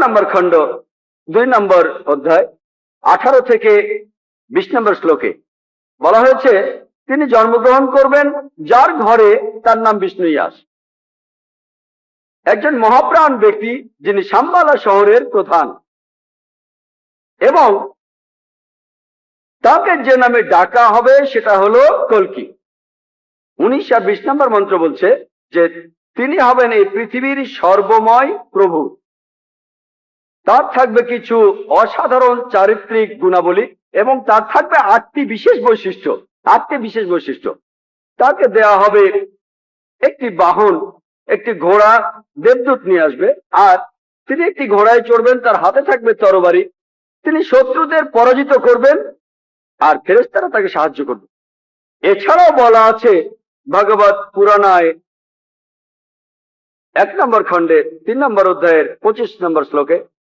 নম্বর খণ্ড 2 নম্বর অধ্যায় 18 থেকে 20 নম্বর শ্লোকে বলা হয়েছে, তিনি জন্মগ্রহণ করবেন যার ঘরে তার নাম বিষ্ণু ইয়াস, একজন মহাপ্রাণ ব্যক্তি যিনি সাম্বালা শহরের প্রধান, এবং তাকে যে নামে ডাকা হবে সেটা হলো কল্কি। 19 আর 20 নম্বর মন্ত্র বলছে যে তিনি হবেন এই পৃথিবীর সর্বময় প্রভু। তার থাকবে কিছু অসাধারণ চারিত্রিক গুণাবলী এবং তার থাকবে 8টি বিশেষ বৈশিষ্ট্য। তাকে দেয়া হবে একটি বাহন, একটি ঘোড়া, দেবদূত নিয়ে আসবে, আর তিনি একটি ঘোড়ায় চড়বেন, তার হাতে থাকবে তরবারি, তিনি শত্রুদের পরাজিত করবেন আর ফেরেশতারা তাকে সাহায্য করবে। এছাড়াও বলা আছে ভগবত পুরাণায় 1 নম্বর খণ্ডে 3 নম্বর অধ্যায়ের 25 নম্বর শ্লোকে